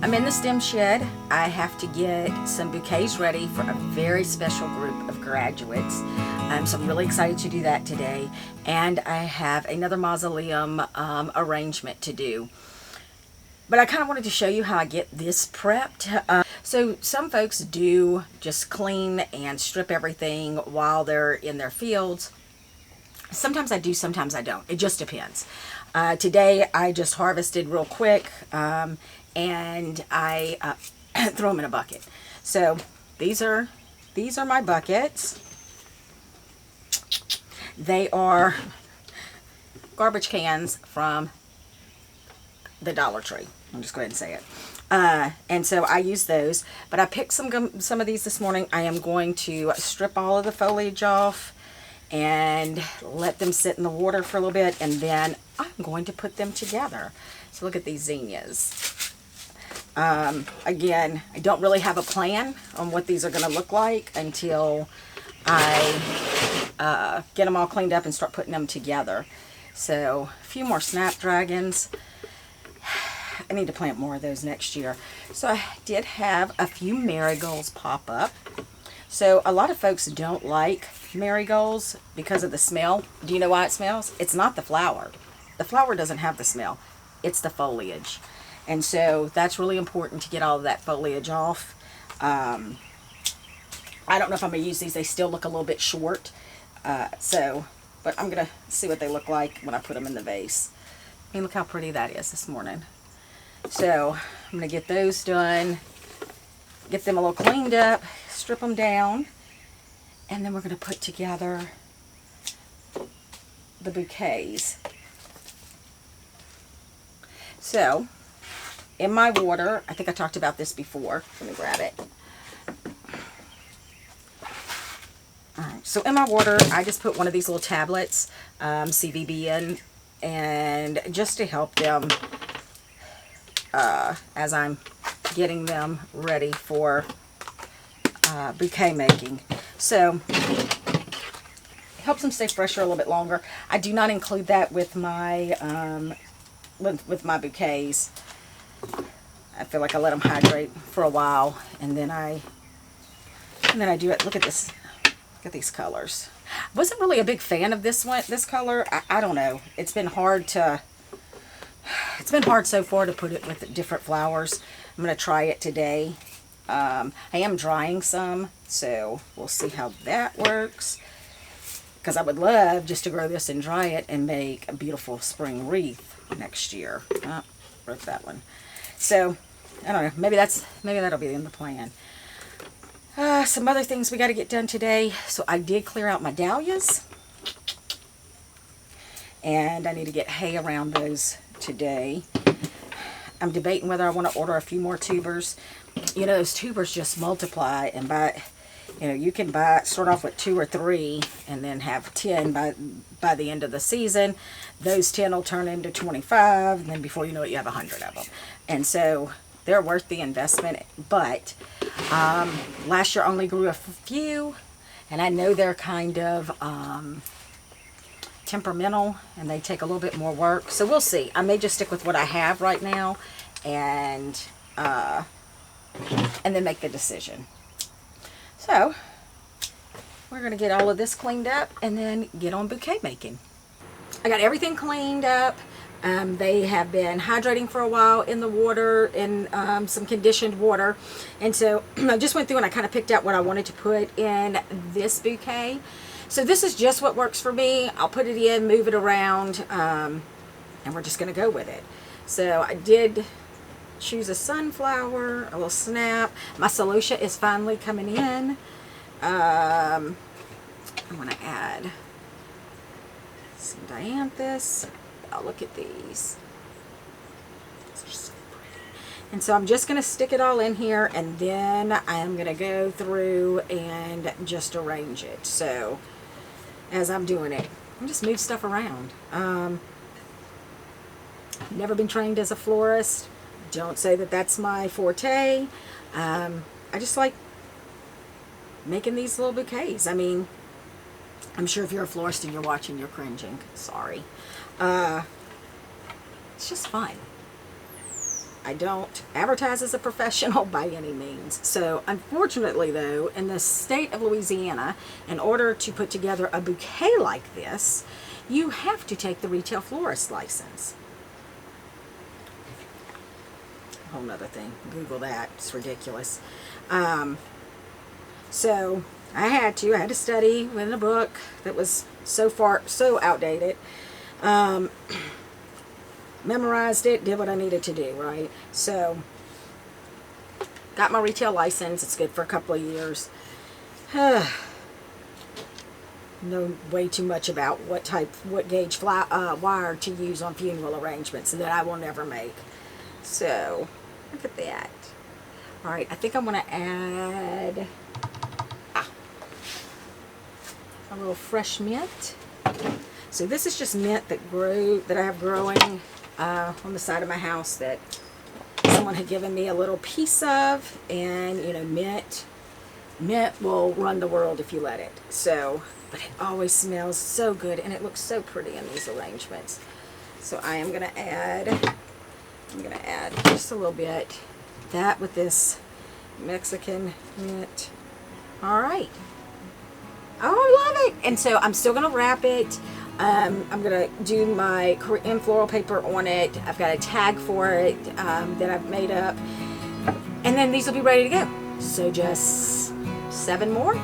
I'm in the stem shed. I have to get some bouquets ready for a very special group of graduates. So I'm really excited to do that today. And I have another mausoleum arrangement to do. But I kind of wanted to show you how I get this prepped. So some folks do just clean and strip everything while they're in their fields. Sometimes I do, sometimes I don't. It just depends. Today I just harvested real quick and I throw them in a bucket. So these are my buckets. They are garbage cans from the Dollar Tree. I'll just go ahead and say it. And so I use those, but I picked some of these this morning. I am going to strip all of the foliage off and let them sit in the water for a little bit, and then I'm going to put them together. So look at these zinnias. Again, I don't really have a plan on what these are going to look like until I get them all cleaned up and start putting them together. So a few more snapdragons. I need to plant more of those next year. So I did have a few marigolds pop up. So a lot of folks don't like marigolds because of the smell. Do you know why it smells? It's not the flower. The flower doesn't have the smell. It's the foliage. And so that's really important to get all of that foliage off. I don't know if I'm going to use these. They still look a little bit short. But I'm going to see what they look like when I put them in the vase. I mean, look how pretty that is this morning. So I'm going to get those done, get them a little cleaned up, strip them down, and then we're going to put together the bouquets. So in my water, I think I talked about this before. Let me grab it. Alright, so in my water, I just put one of these little tablets, CVB in, and just to help them as I'm getting them ready for bouquet making. So it helps them stay fresh for a little bit longer. I do not include that with my with my bouquets. I feel like I let them hydrate for a while, and then I do it. Look at this. Look at these colors. I wasn't really a big fan of this color. I don't know. It's been hard so far to put it with different flowers. I'm going to try it today. I am drying some, so we'll see how that works. Because I would love just to grow this and dry it and make a beautiful spring wreath next year. Oh, broke that one. So, I don't know. Maybe that'll be in the plan. Some other things we got to get done today. So I did clear out my dahlias. And I need to get hay around those today. I'm debating whether I want to order a few more tubers. You know, those tubers just multiply, and you can start off with 2 or 3 and then have 10 by the end of the season. Those 10 will turn into 25, and then before you know it, you have 100 of them. And so they're worth the investment, but last year only grew a few, and I know they're kind of temperamental and they take a little bit more work, so we'll see. I may just stick with what I have right now and then make the decision. So we're going to get all of this cleaned up and then get on bouquet making. I got everything cleaned up. They have been hydrating for a while in the water, in some conditioned water. And so I just went through and I kind of picked out what I wanted to put in this bouquet. So this is just what works for me. I'll put it in, move it around, and we're just going to go with it. So I did choose a sunflower, a little snap. My celosia is finally coming in. I'm going to add some dianthus. Oh, look at these. These are so pretty. And so I'm just going to stick it all in here, and then I'm going to go through and just arrange it. So as I'm doing it, I just move stuff around. Never been trained as a florist. Don't say that that's my forte. I just like making these little bouquets. I mean, I'm sure if you're a florist and you're watching, you're cringing. Sorry. It's just fun. I don't advertise as a professional by any means. So unfortunately though, in the state of Louisiana, in order to put together a bouquet like this, you have to take the retail florist license. A whole nother thing. Google that. It's ridiculous. So I had to study within a book that was so outdated. Memorized it, did what I needed to do, right? So, got my retail license. It's good for a couple of years. Know way too much about what gauge wire to use on funeral arrangements that I will never make. So, look at that. Alright, I think I'm going to add a little fresh mint. So this is just mint that I have growing on the side of my house that someone had given me a little piece of, and you know, mint will run the world if you let it. So, but it always smells so good and it looks so pretty in these arrangements. So I'm gonna add just a little bit that with this Mexican mint. All right. Oh, I love it. And so I'm still gonna wrap it. I'm gonna do my Korean floral paper on it. I've got a tag for it that I've made up, and then these will be ready to go. So just 7 more